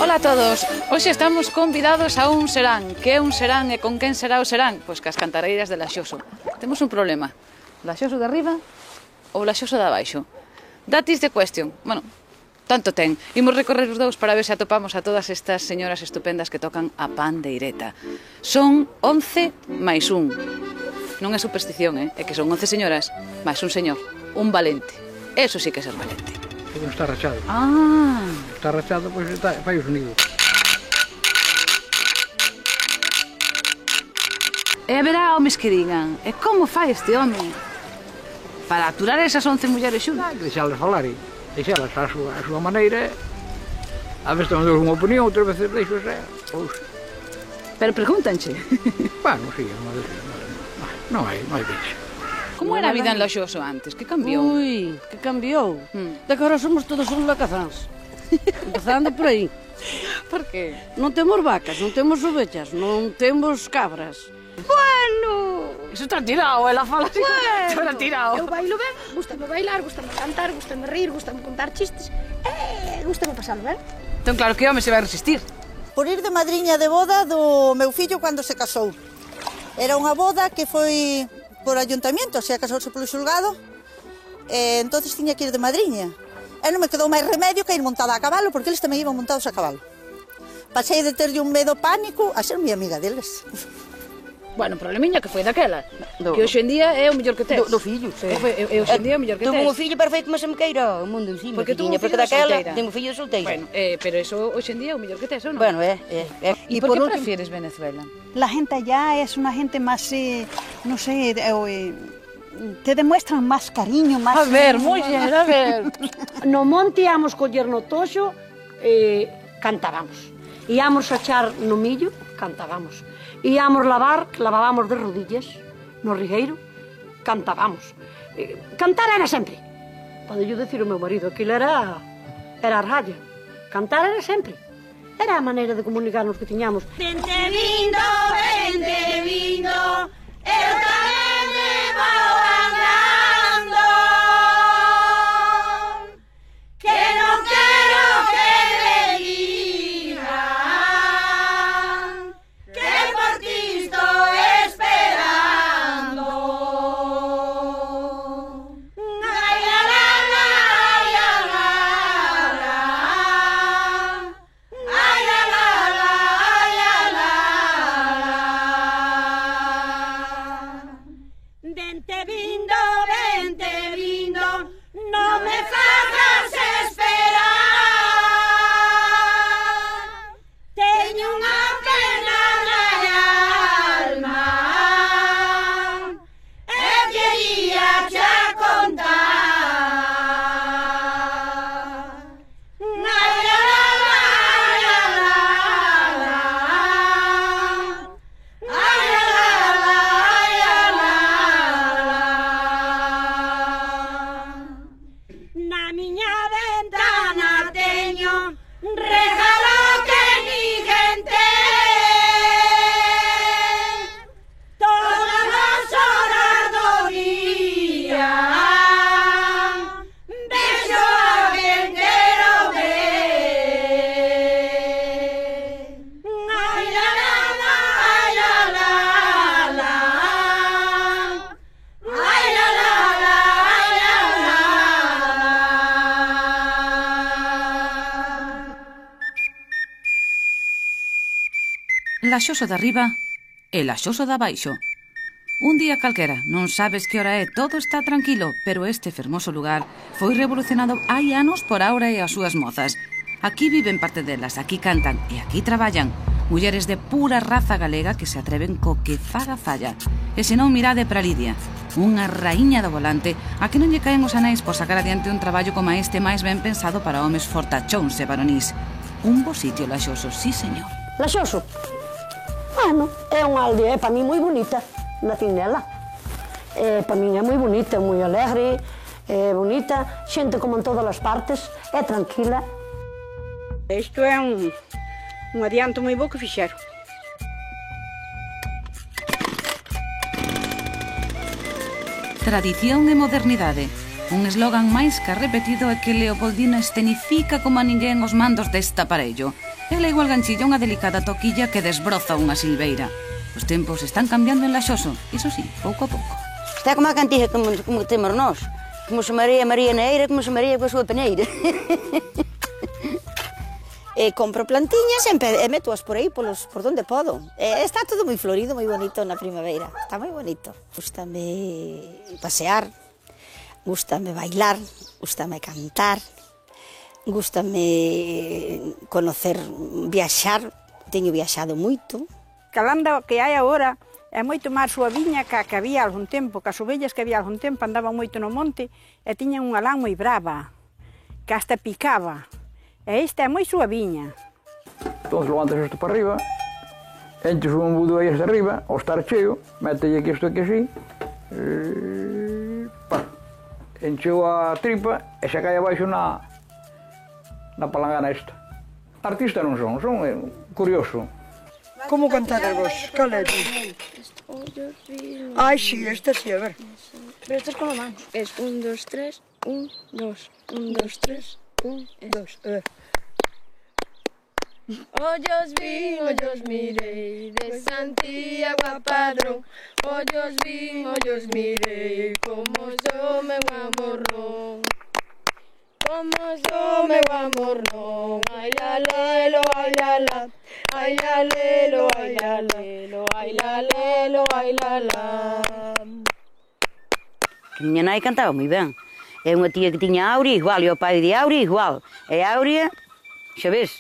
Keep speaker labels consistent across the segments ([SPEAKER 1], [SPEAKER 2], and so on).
[SPEAKER 1] Ola a todos, hoxe estamos convidados a un serán. Que é un serán e con quen será o serán? Pois cas cantareiras de Laxoso. Temos un problema, Laxoso de arriba ou Laxoso de abaixo? That is the question. Bueno, tanto ten. Imos recorrer os dous para ver se atopamos a todas estas señoras estupendas que tocan a pandeireta. Son 11 máis un. Non é superstición, é que son 11 señoras máis un señor, un valente. Eso sí que é ser valente.
[SPEAKER 2] Non está rachado.
[SPEAKER 1] Ah.
[SPEAKER 2] Está rachado, pois fai o sonido.
[SPEAKER 1] E haberá homes que digan, e como fai este home para aturar esas 11 mulleres xuntas?
[SPEAKER 2] Deixalas falar e deixalas a súa maneira. A veces toman unha opinión, outras veces deixo ser.
[SPEAKER 1] Pero pregúntanche.
[SPEAKER 2] Bueno, sí, non hai bicho.
[SPEAKER 1] Como era a vida en Laxoso antes? Que cambiou?
[SPEAKER 3] Ui, que cambiou. De que ahora somos todos uns lacazáns. Empezando por aí.
[SPEAKER 1] Por qué?
[SPEAKER 3] Non temos vacas, non temos ovechas, non temos cabras.
[SPEAKER 1] Bueno! Iso está tirado, ela fala así. Iso está tirado.
[SPEAKER 4] Eu bailo ben, gustame bailar, gustame cantar, gustame rir, gustame contar chistes. Gustame pasalo ben.
[SPEAKER 1] Entón claro que home se vai resistir.
[SPEAKER 5] Por ir de madriña de boda do meu fillo cando se casou. Era unha boda que foi por ayuntamiento, se casouse polo xulgado, e entonces tiña que ir de madriña. E non me quedou máis remedio que ir montada a cabalo, porque eles tamén iban montados a cabalo. Pasei de terlle un medo pánico a ser moi amiga deles.
[SPEAKER 1] Bueno, problemiña que foi daquela. Que hoxe en día é o mellor que tes.
[SPEAKER 6] Do fillo, sí.
[SPEAKER 1] E hoxe en día é o mellor que tes.
[SPEAKER 6] Tuve un fillo perfecto, mas se me queira o mundo encima.
[SPEAKER 1] Porque
[SPEAKER 6] tiña, porque daquela tengo fillo solteiro.
[SPEAKER 1] Bueno, pero eso hoxe en día é o mellor que tes, ou non?
[SPEAKER 6] Bueno,
[SPEAKER 1] ¿Y por qué prefieres Venezuela?
[SPEAKER 7] La gente allá es una gente más, no sé, te demuestran más cariño, más...
[SPEAKER 1] A ver, muller, a ver.
[SPEAKER 3] No monte íamos coller no toxo, cantábamos. Íamos a echar no millo, cantábamos. Íamos lavar, lavábamos de rodillas, no rigueiro, cantábamos. Cantar era sempre. Pode yo decir o meu marido, aquilo era arralla. Cantar era sempre. Era a maneira de comunicarnos que tiñamos.
[SPEAKER 8] Vente vindo, eu tamén me vou andando, que non quero que me digan que por ti estou esperando. Ai, la, la, la, ai, la, la, la. Ai, la, la, la, ai, la, la, la. Vente vindo, non me fagas esperar. Teño unha pena na alma e quería xa contar. Ai, la, la, la, la, la. Ai, la, la, la, ai, la, la, la. Na miña ventana teño regalo que ninguén ten. Todas as horas do día vexo a quen quero ver. Ai, la, la, la, ai, la, la, la. Ai, la, la, la, ai, la, la, la.
[SPEAKER 1] Laxoso de arriba e Laxoso de abaixo. Un día calquera, non sabes que hora é, todo está tranquilo, pero este fermoso lugar foi revolucionado hai anos por Aura e as súas mozas. Aquí viven parte delas, aquí cantan e aquí traballan. Mulleres de pura raza galega que se atreven co que faga falla. E se non mirade para Lidia, unha raíña do volante a que non lle caen os anéis por sacar adiante un traballo como este máis ben pensado para homes fortachóns e varonís. Un bo sitio, Laxoso, sí señor.
[SPEAKER 3] Laxoso? Bueno, é unha aldea, para mí moi bonita, nací nela. Para mí é moi bonita, moi alegre, é bonita, xente como en todas as partes, é tranquila. Isto é un adianto moi bo que fixeron.
[SPEAKER 1] Tradición e modernidade. Un eslogan máis que repetido é que Leopoldina escenifica como a ninguén os mandos deste aparello. Ela igual ganchilla unha delicada toquilla que desbroza unha silveira. Os tempos están cambiando en Laxoso, iso sí, pouco a pouco.
[SPEAKER 6] Está como a cantiga como temos nós. Como se María na eira, como se María coa súa peneira. Compro plantiñas e meto-as por aí, por donde podo. Está todo moi florido, moi bonito na primavera. Está moi bonito. Gústame pasear, gústame bailar, gústame cantar, gústame conocer, viaxar. Teño viaxado moito.
[SPEAKER 7] Calanda que hai agora é moito máis suaviña que había algún tempo, que as ovellas que había algún tempo andaban moito no monte e tiñan unha lán moi brava, que hasta picaba. E esta é moi suaviña.
[SPEAKER 2] Entón levantas isto para arriba, enches un embudo aí hasta arriba, ao estar cheo, metelle aquí isto aquí así, encheu a tripa e xa cae abaixo na palangana esta. Artista non son curioso.
[SPEAKER 3] Como cantades vos? Cal é tú? Ai, sí, esta sí, a ver.
[SPEAKER 4] Pero esto es como van. Es 1, 2, 3, 1, 2, 1, 2, 3, 1, 2, a ver. Ollos vin, ollos mirei, de Santiago a Padrón. Ollos vin, ollos mirei, como yo meu amor non. Como yo meu amor non. Ai alelo, ai ala. Ai alelo, ai alelo, ai alelo, ai lala.
[SPEAKER 6] Miña nai cantaba moi ben. É unha tía que tiña Aurea igual, e o pai de Aurea igual. E Aurea, xa ves.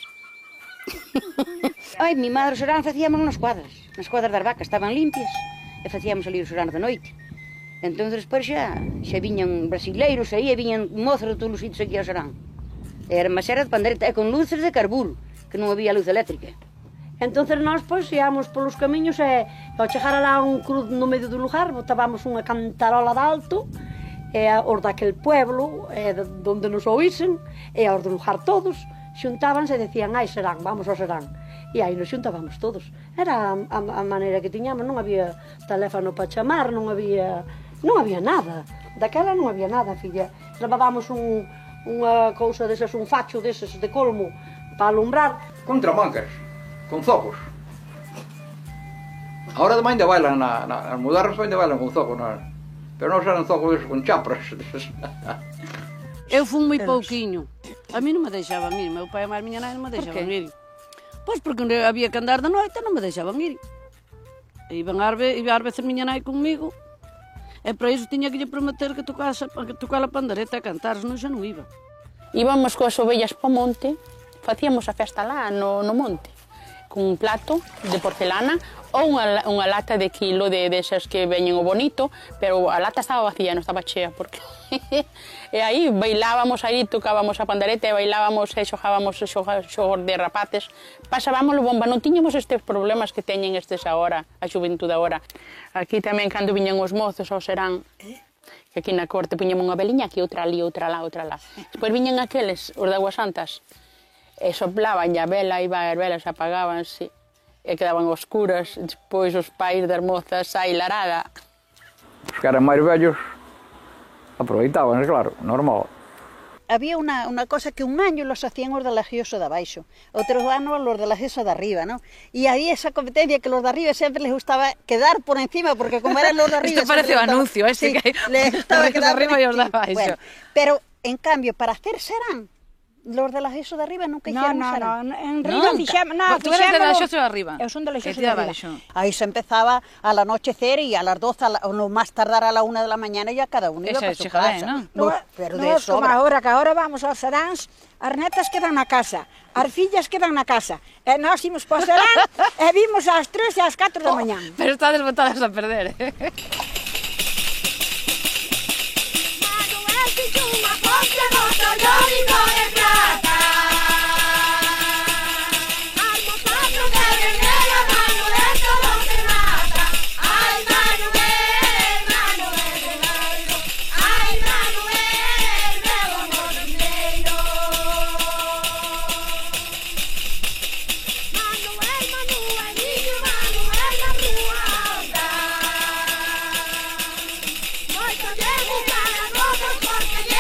[SPEAKER 6] Ai, mi madre Során facíamos nas cuadras das vacas, estaban limpias, e facíamos ali o Során da noite. Entón, despois xa viñan brasileiros aí, e viñan mozos de todos os sitios aquí ao Során. Era uma xera de pandereta, e con luces de carburo, que non había luz eléctrica.
[SPEAKER 3] Entonces nós, pois, íamos polos camiños e ao chegar alá un cruz no medio do lugar, botábamos unha cantarola de alto, e os daquel pueblo, donde nos oísen, e aos do lugar todos, xuntábanse e decían, ai, Serán, vamos ao Serán. E aí nos xuntábamos todos. Era a maneira que tiñamos, non había teléfono para chamar, non había nada. Daquela non había nada, filla. Levábamos unha cousa desas, un facho deses de colmo para alumbrar.
[SPEAKER 2] Con tramancas, con zocos. Ahora demais ainda bailan, nas modernas ainda bailan con zocos, pero non eran zocos con chapras.
[SPEAKER 9] Eu fui moi pouquiño. A mí non me deixaban ir, meu pai e a miña nai non me deixaban ir. Pois porque había que andar de noite, non me deixaban ir. Iban ás veces miña nai comigo, e para iso tiña que lle prometer que tocar a pandereta e cantar, senón xa non iba.
[SPEAKER 10] Íbamos coas ovellas para o monte, facíamos a festa lá no monte, con un plato de porcelana ou unha lata de kilo desas que veñen o bonito, pero a lata estaba vacía, non estaba chea, porque... E aí bailábamos, aí tocábamos a pandereta e bailábamos e xogábamos xogos de rapaces. Pasábamos bomba, non tiñamos estes problemas que teñen estes agora, a xuventude agora. Aquí tamén, cando viñan os mozos ao Serán, que aquí na corte puñemos unha veliña, aquí outra ali, outra lá, outra lá. Despois viñan aqueles, os de Aguas Santas, e soplaban a vela, iban as velas, apagábanse, e quedaban oscuras. Despois os pais das mozas, a hilarada.
[SPEAKER 2] Os que eran máis vellos aproveitaban, claro, normal.
[SPEAKER 7] Había unha cosa que un año los hacían os de Laxoso de abaixo, outros anos los de Laxoso de arriba, ¿no? E había esa competencia que los de arriba sempre les gustaba quedar por encima, porque como eran los de arriba...
[SPEAKER 1] Isto parece un anuncio,
[SPEAKER 7] sí,
[SPEAKER 1] que hai
[SPEAKER 7] les gustaba quedar
[SPEAKER 1] de arriba e os de abaixo.
[SPEAKER 7] Bueno, pero, en cambio, para hacer Serán, los de Laxoso de arriba nunca hicieron Serán.
[SPEAKER 4] En Riva fixemos...
[SPEAKER 1] Tú eres de Laxoso de arriba.
[SPEAKER 7] Eu son de Laxoso de arriba. Aí se empezaba al anochecer y a las 12, o no más tardar a la 1 de la mañana, ya cada uno iba para su casa.
[SPEAKER 4] No é como agora, que agora vamos aos Seráns, as netas quedan na casa, as fillas quedan na casa, e nós imos para o Serán e vimos ás 3 e ás 4 da mañán.
[SPEAKER 1] Pero estades botadas a perder,
[SPEAKER 8] Porque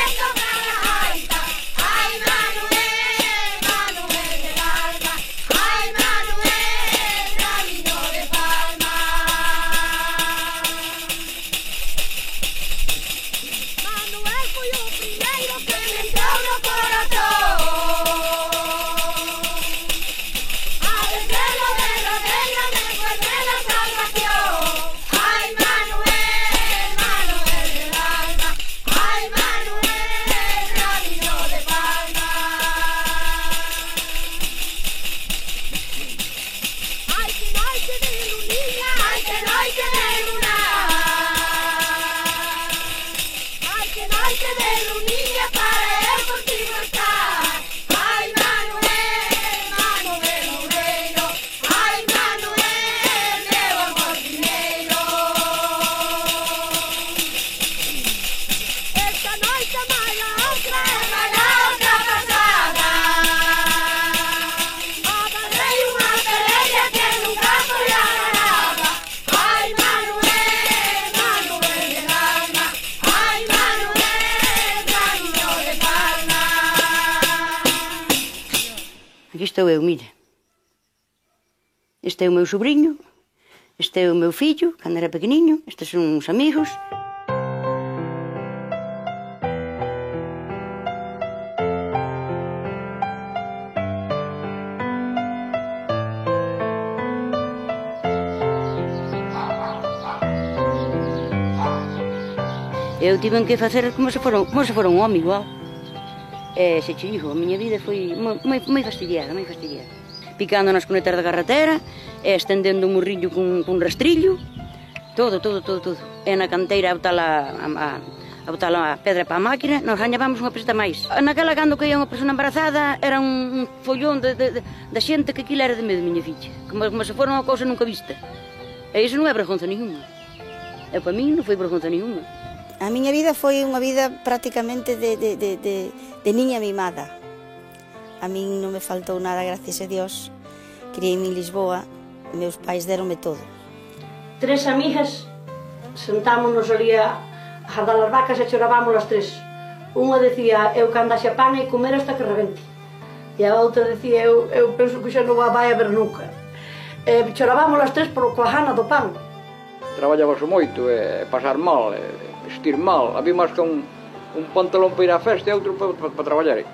[SPEAKER 6] Aquí estou eu, mira. Este é o meu sobrinho, este é o meu fillo, cando era pequeniño, estes son uns amigos. Eu tiven que facer como se fora un home igual. Se che digo, a miña vida foi moi fastidiada, moi fastidiada. Picando nas cunetas da carretera, estendendo un morrillo cun rastrillo, todo. E na canteira a botar a pedra para a máquina, nos gañábamos unha peseta máis. Naquela, cando caía unha persona embarazada, era un follón da xente que aquilo era de medo, miña filla. Como se fora unha cousa nunca vista. E iso non é vergonza ninguna. E para mí non foi vergonza ninguna.
[SPEAKER 5] A miña vida foi unha vida prácticamente de niña mimada. A min non me faltou nada, gracias a Dios. Criei-me en Lisboa, e meus pais deronme todo.
[SPEAKER 3] 3 amigas sentámonos ali a jardar as vacas e chorábamos as 3. Unha decía, eu cando haxa pan e comer hasta que rebente. E a outra decía, eu penso que xa non vai haber nunca. Chorábamos as 3 por coa gana do pan.
[SPEAKER 2] Traballábamos moito, pasar mal, vestir mal. Había máis que un pantalón para ir á festa e outro para traballar. E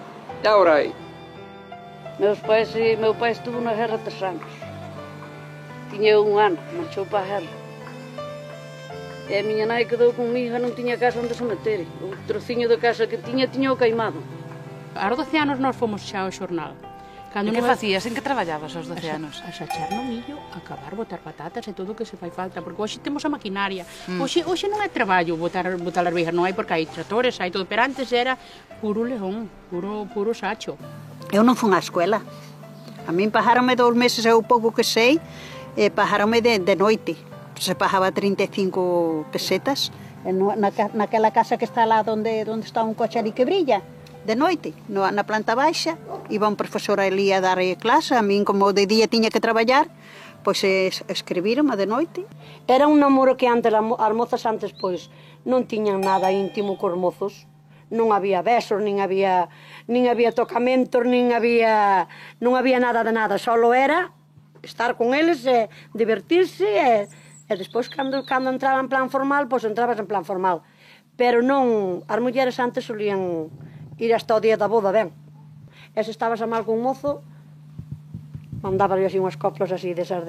[SPEAKER 2] agora aí.
[SPEAKER 9] Meu pai estuvo na guerra 3 anos. Tiña 1 ano, marchou para a guerra. E a miña nai quedou comigo e non tiña casa onde se meter. O trociño de casa que tiña o queimado.
[SPEAKER 10] Aos 12 anos nós fomos xa ao xornal.
[SPEAKER 1] E que facías? En que traballabas aos 12 anos?
[SPEAKER 10] A sachar no millo, a cavar, botar patatas e todo o que se fai falta, porque hoxe temos a maquinaria. Hoxe non é traballo botar as vejas, non hai porque hai tratores, hai todo, pero antes era puro león, puro sacho.
[SPEAKER 7] Eu non fun á escuela. A min pajáronme 2 meses, é o pouco que sei, e pajáronme de noite. Se pagaba 35 pesetas naquela casa que está lá onde está un coche ali que brilla. De noite, na planta baixa, iba un profesor ali a dar clase, a min como de día tiña que traballar, pois escribíronme de noite.
[SPEAKER 3] Era un namoro que antes, as mozas antes, pois, non tiñan nada íntimo cos mozos, non había besos, nin había tocamentos, non había nada de nada, solo era estar con eles e divertirse e despois cando entraba en plan formal, pois entrabas en plan formal. Pero non, as mulleres antes solían ir hasta o día da boda, ben. E se estabas a mal con un mozo, mandabas así unhas coplas así desas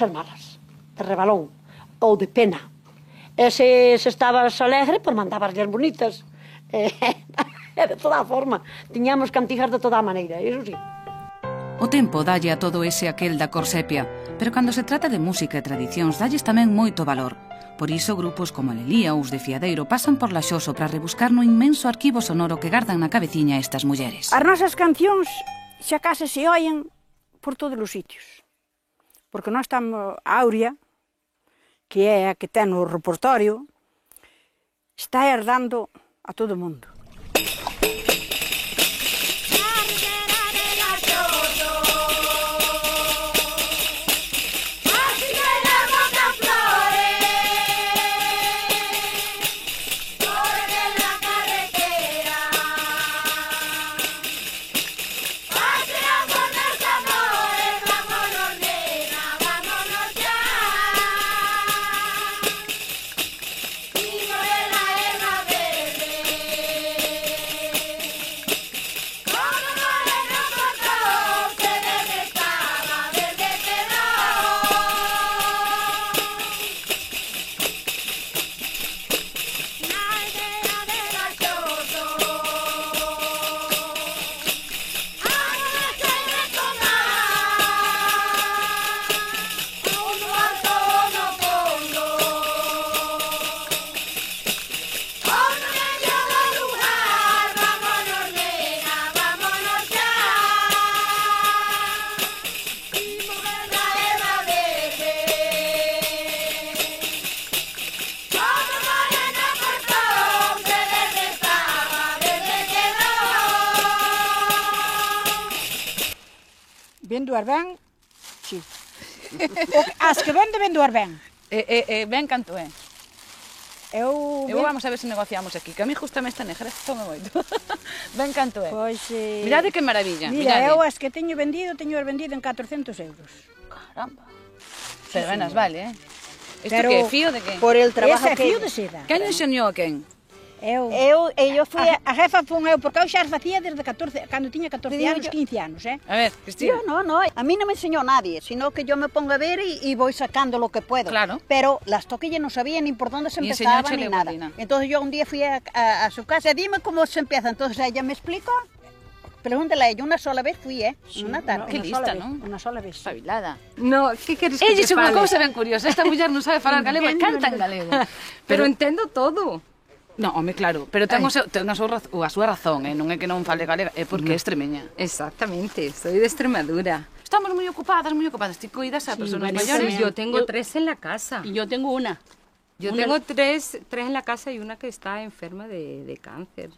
[SPEAKER 3] malas, de rebalón, ou de pena. E se estabas alegre, pois mandabas as bonitas. E de toda a forma. Tiñamos cantigas de toda a maneira, iso sí.
[SPEAKER 1] O tempo dalle a todo ese aquel da cor sepia, pero cando se trata de música e tradicións dalles tamén moito valor. Por iso, grupos como a Lelía ou os de Fiadeiro pasan por Laxoso para rebuscar no inmenso arquivo sonoro que gardan na cabeciña estas mulleres.
[SPEAKER 7] As nosas cancións xa case se oyen por todos os sitios. Porque nós estamos a Aurea, que é a que ten o repertorio, está herdando a todo o mundo.
[SPEAKER 11] Venduar ben, si. As que vende venduar ben.
[SPEAKER 1] Ben canto é? Eu vamos a ver se negociamos aquí, que a mí justame esta negra, tome moito. Ben canto é.
[SPEAKER 7] Pois,
[SPEAKER 1] mirade que maravilla.
[SPEAKER 7] Mira, eu as que teño vendido en 400 euros.
[SPEAKER 1] Caramba. Pero venas, vale, Isto
[SPEAKER 7] Pero
[SPEAKER 1] que é fío de que?
[SPEAKER 7] Por el trabajo
[SPEAKER 3] Ese é
[SPEAKER 7] que...
[SPEAKER 3] fío de seda.
[SPEAKER 1] Quen enseñou a quen?
[SPEAKER 7] Eu fui, a jefa fui eu, porque eu xa as facía desde 14, cando tiña 14 anos, 15 anos,
[SPEAKER 1] A ver, Cristina.
[SPEAKER 3] No, a mí no me enseñó nadie, sino que yo me pongo a ver y voy sacando lo que puedo.
[SPEAKER 1] Claro.
[SPEAKER 3] Pero las toquillas no sabía ni por dónde se
[SPEAKER 1] Y
[SPEAKER 3] empezaban
[SPEAKER 1] enseñóchele
[SPEAKER 3] ni nada.
[SPEAKER 1] Martina.
[SPEAKER 3] Entonces yo un día fui a su casa, dime cómo se empieza. Entonces ella me explicó. Pregúntale a ella, una sola vez fui, una tarde.
[SPEAKER 1] Qué lista, ¿no?
[SPEAKER 7] Una sola vez.
[SPEAKER 1] Espabilada.
[SPEAKER 11] No, que queres que
[SPEAKER 1] Ella
[SPEAKER 11] te
[SPEAKER 1] é unha
[SPEAKER 11] fale?
[SPEAKER 1] cousa ben curiosa. Esta muller non sabe falar galego e canta en galego.
[SPEAKER 11] Pero entendo todo.
[SPEAKER 1] No, home, claro, pero ten a súa razón, non é que non fale galega, é porque é extremeña.
[SPEAKER 11] Exactamente, soy de Extremadura.
[SPEAKER 1] Estamos moi ocupadas, Ti cuidas a persoas mayores.
[SPEAKER 11] Yo tengo 3 en la casa.
[SPEAKER 9] Y yo tengo una.
[SPEAKER 11] Yo tengo tres en la casa y una que está enferma de cáncer.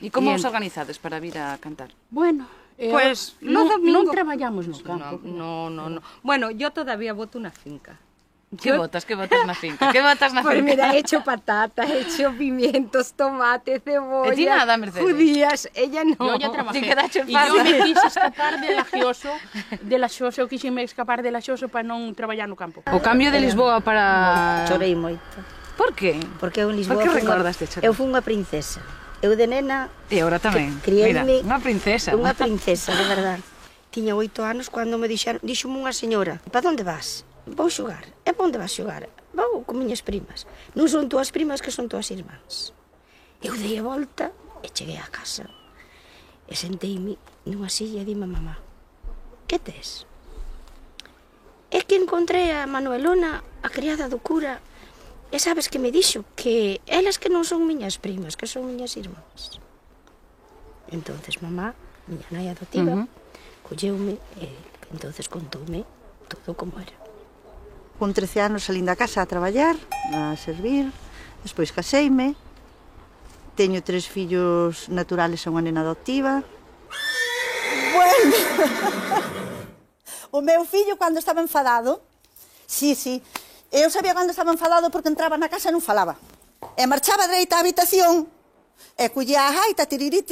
[SPEAKER 1] E como os organizades para vir a cantar?
[SPEAKER 9] Bueno,
[SPEAKER 11] Pues
[SPEAKER 9] non
[SPEAKER 11] los domingos.
[SPEAKER 9] traballamos no campo.
[SPEAKER 11] No. Bueno, yo todavía boto una finca.
[SPEAKER 1] Que botas na finca? Que botas na
[SPEAKER 11] Pues
[SPEAKER 1] finca?
[SPEAKER 11] mira, he hecho patatas, he hecho pimientos, tomate, cebolla,
[SPEAKER 1] ¿Y ti nada, Mercedes?
[SPEAKER 11] judías, ella no.
[SPEAKER 9] Yo ya trabajé.
[SPEAKER 1] Ti quedaches
[SPEAKER 9] Y yo
[SPEAKER 1] farta.
[SPEAKER 9] me quise escapar de la xoso, eu quise me escapar de la xoso para non traballar no campo.
[SPEAKER 1] O cambio de Lisboa para...
[SPEAKER 12] Chorei moito.
[SPEAKER 1] Por que?
[SPEAKER 12] Porque eu en Lisboa
[SPEAKER 1] Por que
[SPEAKER 12] fui
[SPEAKER 1] recordas de chorar?
[SPEAKER 12] Eu fui unha princesa. Eu de nena
[SPEAKER 1] E agora tamén.
[SPEAKER 12] criei-me
[SPEAKER 1] Mira, unha princesa.
[SPEAKER 12] unha princesa, de verdade. Tiña 8 anos cando me díxome unha señora: "Para onde vas?" "Vou xogar." "E para onde vas xogar?" "Vou con miñas primas." "Non son túas primas, que son túas irmáns." Eu dei a volta e cheguei á casa. E senteime nunha silla e dime a mamá: "Que tes?" "É que encontrei a Manuelona, a criada do cura, e sabes que me dixo que elas que non son miñas primas, que son miñas irmáns." Entonces mamá, miña nai adoptiva, colleume e entonces contoume todo como era.
[SPEAKER 5] Con 13 anos salín da casa a traballar, a servir, despois caseime, teño 3 fillos naturales e unha nena adoptiva. Bueno, o meu fillo cando estaba enfadado, sí, eu sabía cando estaba enfadado porque entraba na casa e non falaba. E marchaba dereita á habitación e collía a gaita, tiriri,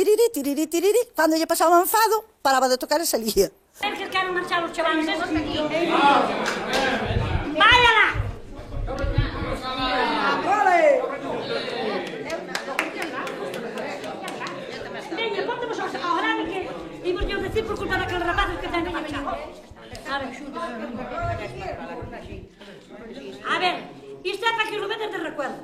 [SPEAKER 5] cando lle pasaba o enfado, paraba de tocar e salía.
[SPEAKER 3] Es que quero marchar os chavales esos aquí. ¡Váyala! Veña, ponte vos ahora que imos yo decir por culpa daqueles rapaces que ten veña. A ver, isto é para que lo metes de recuerdo.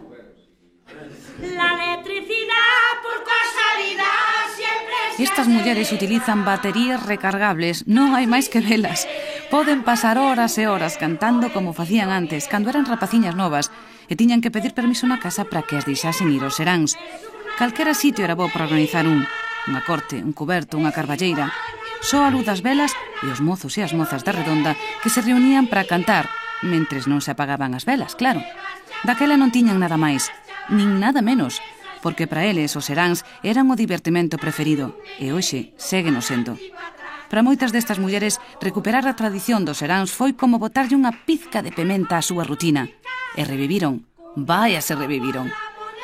[SPEAKER 3] La electricidad por casualidad siempre se...
[SPEAKER 1] Estas mulleres utilizan baterías recargables, non hai máis que velas. Poden pasar horas e horas cantando como facían antes, cando eran rapaciñas novas, e tiñan que pedir permiso na casa para que as deixasen ir aos seráns. Calquera sitio era bo para organizar unha corte, un cuberto, unha carballeira. Só a luz das velas e os mozos e as mozas da redonda que se reunían para cantar, mentres non se apagaban as velas, claro. Daquela non tiñan nada máis, nin nada menos, porque para eles os seráns eran o divertimento preferido, e hoxe ségueno sendo. Para moitas destas mulleres, recuperar a tradición dos seráns foi como botarlle unha pizca de pementa á súa rutina. E reviviron, se reviviron.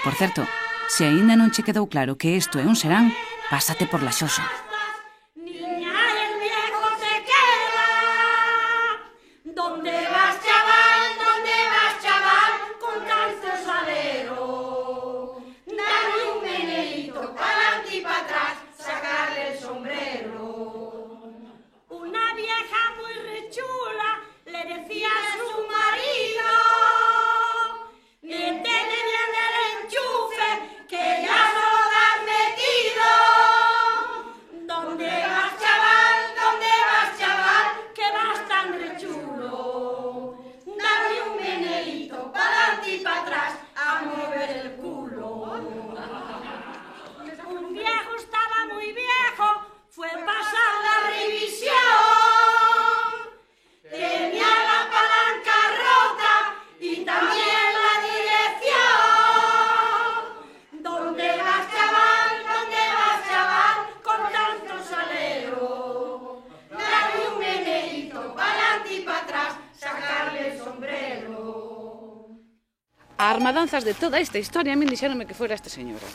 [SPEAKER 1] Por certo, se aínda non che quedou claro que isto é un serán, pásate por Laxoso.
[SPEAKER 3] Niña, el viejo te queda. ¿Dónde vas, chaval? ¿Dónde vas, chaval? Con tanto salero. Dale un meneíto para adelante y para atrás, sacarle el sombrero. Una vieja muy rechula le decía a su marido: "Métele bien el enchufe, que ya no lo das metido.
[SPEAKER 1] A armadanzas de toda esta historia a min dixéronme que fora esta señora.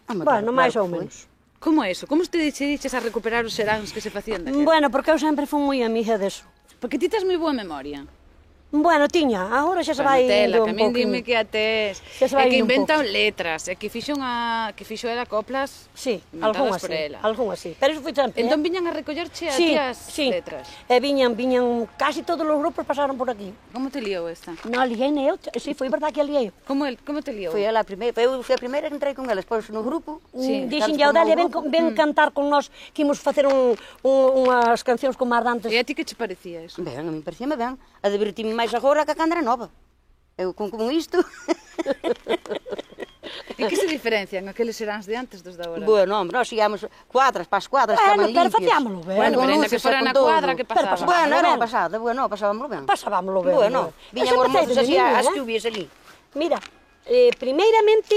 [SPEAKER 3] Bueno, máis ou menos.
[SPEAKER 1] Como é eso? Como te diches a recuperar os seráns que se facían daquela?
[SPEAKER 3] Bueno, porque eu sempre fui moi amiga deso.
[SPEAKER 1] Porque ti tes moi boa memoria.
[SPEAKER 3] Bueno, tiña, agora xa se vai indo un pouco.
[SPEAKER 1] Que dime que a tes, e que inventan letras, e que fixo ela coplas
[SPEAKER 3] algunhas
[SPEAKER 1] por ela.
[SPEAKER 3] Algunhas sí, pero iso foi sempre.
[SPEAKER 1] Entón viñan a recollerche a ti as letras.
[SPEAKER 3] E viñan, casi todos os grupos pasaron por aquí.
[SPEAKER 1] Como te liou esta?
[SPEAKER 3] Non, liei eu, sí, foi verdade que a liei.
[SPEAKER 1] Como te liou?
[SPEAKER 6] Foi ela a primeira, eu fui a primeira que entrei con elas, pois no grupo.
[SPEAKER 3] Dixenlle a Odelia, ven cantar con nós, que imos facer unhas cancións con Mardantes.
[SPEAKER 1] E a ti que che parecía eso?
[SPEAKER 6] Ben, a mí parecíame ben. A divertirme máis agora que a cando era nova. Eu con isto...
[SPEAKER 1] E que se diferencian aqueles seráns de antes dos de agora?
[SPEAKER 6] Bueno, hombre, nós íamos cuadras, para as cuadras, estaban limpias.
[SPEAKER 3] Pero facíamolo ben.
[SPEAKER 1] Bueno, pero ainda que fora na cuadra, que pasaba?
[SPEAKER 6] Bueno, era pasada, pasábamoslo ben.
[SPEAKER 3] Pasábamoslo ben.
[SPEAKER 6] Bueno, viñan os mozos así, as chuvias ali.
[SPEAKER 3] Mira, primeiramente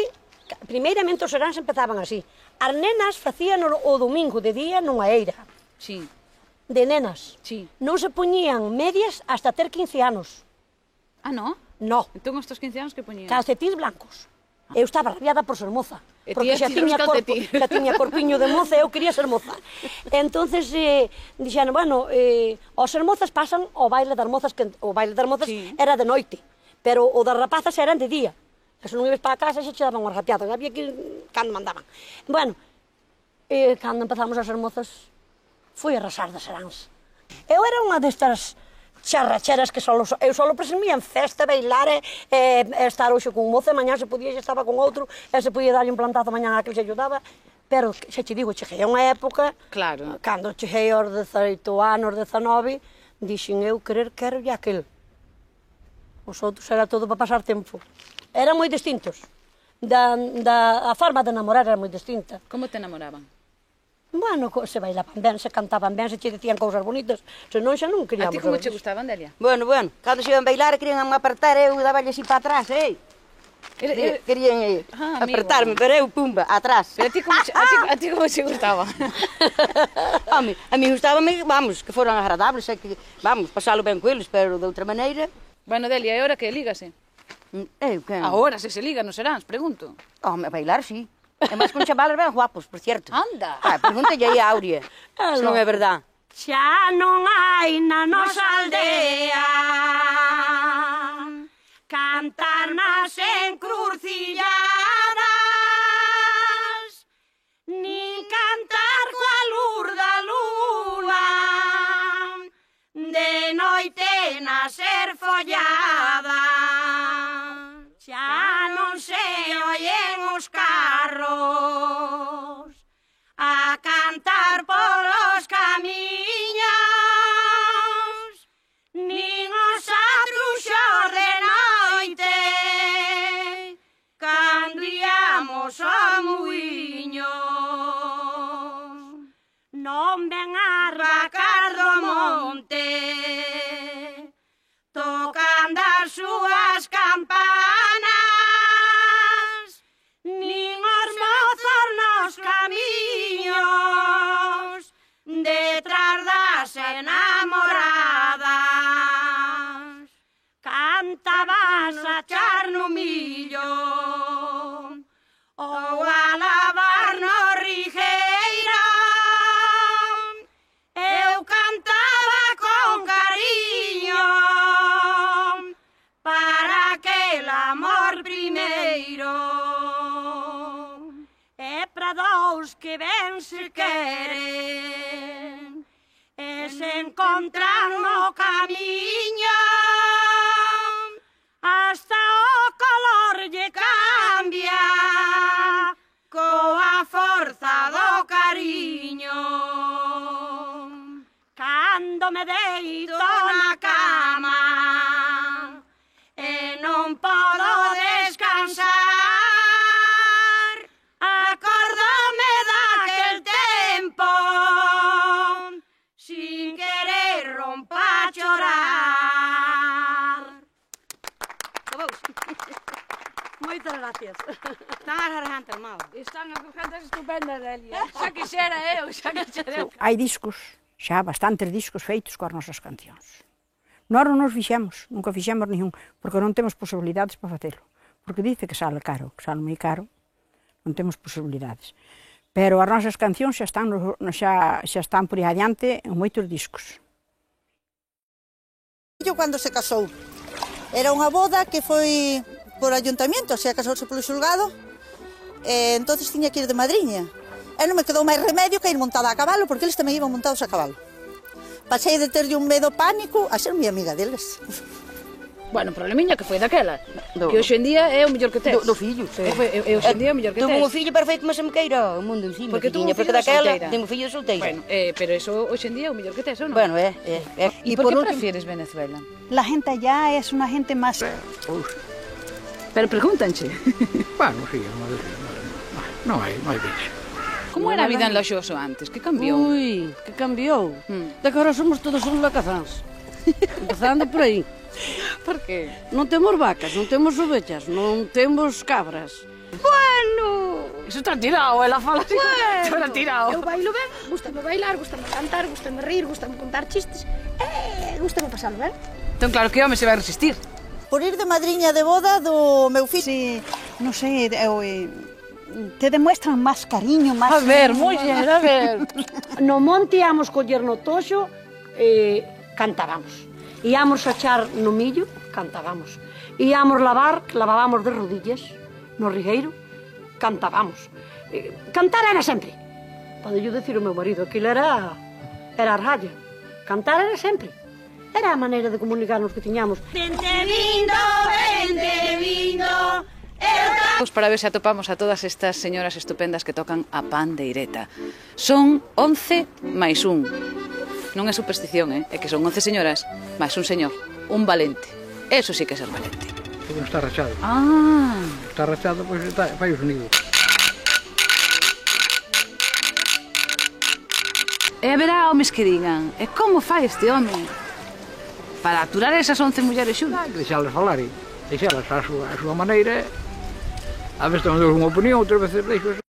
[SPEAKER 3] os seráns empezaban así. As nenas facían o domingo de día nunha eira.
[SPEAKER 1] Sí.
[SPEAKER 3] De nenas.
[SPEAKER 1] Sí.
[SPEAKER 3] Non se poñían medias hasta ter 15 anos.
[SPEAKER 1] Ah, no?
[SPEAKER 3] No.
[SPEAKER 1] Entón, estos 15 anos que poñían?
[SPEAKER 3] Calcetís blancos. Eu estaba rabiada por ser moza.
[SPEAKER 1] Porque xa
[SPEAKER 3] tiña corpiño de moza e eu quería ser moza. Entonces, dixeron, bueno, os ser mozas pasan ao baile das mozas, que o baile das mozas era de noite, pero o das rapazas eran de día. Se non ibas para casa, xa che daban unhas rapiadas. Había que ir cando mandaban. Bueno, cando empezamos a ser mozas, fui a arrasar das seráns. Eu era unha destas charracheras que eu solo presumía en festa, bailar e estar hoxe con un mozo, e mañá se podía, xa estaba con outro, e se podía darlle un plantazo mañá a que se ayudaba, pero xa te digo, cheguei a unha época, cando cheguei aos 18 anos, 19, dixen eu quero e aquel. Os outros era todo para pasar tempo. Eran moi distintos. A forma de namorar era moi distinta.
[SPEAKER 1] Como te enamoraban?
[SPEAKER 3] Bueno, se bailaban ben, se cantaban ben, se che dicían cousas bonitas, senón xa non queríamos.
[SPEAKER 1] A ti como che gustaban, Delia?
[SPEAKER 6] Bueno, cando se iban bailar querían apertar, eu daballe así para atrás, querían apertarme, pero eu, pumba, atrás.
[SPEAKER 1] Pero a ti como che gustaba?
[SPEAKER 6] A mí gustábame, vamos, que foran agradables, que, vamos, pasalo ben con eles, pero de outra maneira...
[SPEAKER 1] Bueno, Delia, e ahora que lígase? Ahora, se liga, non seráns, pregunto.
[SPEAKER 6] Home, bailar, sí. E máis con chavales ben guapos, por cierto.
[SPEAKER 1] Anda.
[SPEAKER 6] Pregúntalle aí a Aurea, se non é verdad.
[SPEAKER 3] Xa non hai na nosa aldea cantar nas encrucilladas, nin cantar coa luz da luna, de noite na ser follada. Xa non se oyen os carros a cantar polos camiños, nin os atruxos de noite cando íamos ao muiño. Non ven as vacas do monte tocando as súas campanas, nin os mozos nos camiños detrás das enamoradas. Cantabas a char no millo ou a lavar no rigueiro. Eu cantaba con cariño para aquel amor primeiro. É para dous que ben se queren e se encontran no camiño, hasta o color lle cambia coa forza do cariño. Cando me deito na cama e non podo descansar, acórdome daquel tempo, sin querer rompa a chorar. Moitas gracias.
[SPEAKER 6] Están as gargantas mal.
[SPEAKER 9] Están as gargantas estupendas, Delia. Xa quixera eu.
[SPEAKER 7] Hai discos, xa bastantes discos feitos coas nosas cancións. Nós non nos fixemos, nunca fixemos ningún, porque non temos posibilidades para facelo. Porque dice que sale caro, que sale moi caro, non temos posibilidades. Pero as nosas cancións xa están por aí adiante en moitos discos.
[SPEAKER 5] Cando se casou, era unha boda que foi por ayuntamiento, se casouse polo xulgado, entonces tiña que ir de madriña. E non me quedou máis remedio que ir montada a cabalo, porque eles tamén iban montados a cabalo. Pasei de terlle un medo pánico a ser moi amiga deles.
[SPEAKER 9] Bueno, problemiña que foi daquela, que hoxe en día é o mellor que tes.
[SPEAKER 6] Do fillo.
[SPEAKER 9] É hoxe en día o mellor que tes.
[SPEAKER 6] Tuve un fillo perfecto, mas se me queira o mundo encima.
[SPEAKER 9] Porque tuvo un fillo
[SPEAKER 6] daquela,
[SPEAKER 9] solteira.
[SPEAKER 6] tengo fillo solteira.
[SPEAKER 9] Bueno, pero eso hoxe en día é o mellor que tes, ou non?
[SPEAKER 6] Bueno,
[SPEAKER 1] ¿Y por qué prefieres Venezuela?
[SPEAKER 7] La gente allá es una gente más...
[SPEAKER 9] Pero pregúntanche.
[SPEAKER 2] Bueno, sí, non hai bicho.
[SPEAKER 1] Como era a vida en Laxoso antes? Que cambiou?
[SPEAKER 9] Ui, que cambiou. De que agora somos todos uns lacazáns. Empezando por aí.
[SPEAKER 1] Por qué?
[SPEAKER 9] Non temos vacas, non temos ovellas, non temos cabras.
[SPEAKER 12] Bueno!
[SPEAKER 1] Iso está tirado, ela fala así.
[SPEAKER 12] Bueno!
[SPEAKER 1] Está tirado.
[SPEAKER 12] Eu bailo ben, gustame bailar, gustame cantar, gustame rir, gustame contar chistes. Gustame pasalo ben.
[SPEAKER 1] Entón claro que home se vai resistir.
[SPEAKER 5] Por ir de madriña de boda do meu fillo.
[SPEAKER 7] Sí, non sei, te demuestran máis cariño, máis...
[SPEAKER 1] A ver, muller, a ver.
[SPEAKER 3] No monte íamos coller no toxo, cantábamos. Íamos a echar no millo, cantábamos. Íamos lavar, lavábamos de rodillas, no rigueiro, cantábamos. Cantar era sempre. Pode yo decir o meu marido, aquilo era a raya. Cantar era sempre. Era a maneira de comunicarnos que tiñamos.
[SPEAKER 8] Vente vindo,
[SPEAKER 1] Pois para ver se atopamos a todas estas señoras estupendas que tocan a pandeireta. Son 11 máis 1. Non é superstición, é que son 11 señoras máis un señor, un valente. Eso sí que é ser valente.
[SPEAKER 2] Porque non está rachado.
[SPEAKER 1] Ah.
[SPEAKER 2] Está rachado, pois fai o sonido.
[SPEAKER 1] E haberá homes que digan, e como fai este home para aturar esas 11 mulleres xuntas?
[SPEAKER 2] Deixalas falar e deixalas a súa maneira. A veces non dou unha opinión, outras veces deixo.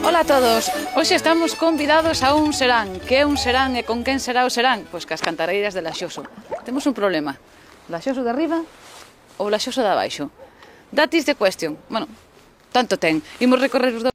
[SPEAKER 1] Ola a todos, hoxe estamos convidados a un serán. Que é un serán e con quen será o serán? Pois cas cantareiras de Laxoso. Temos un problema, Laxoso de arriba ou Laxoso de abaixo? That is the question. Bueno, tanto ten. Imos recorrer os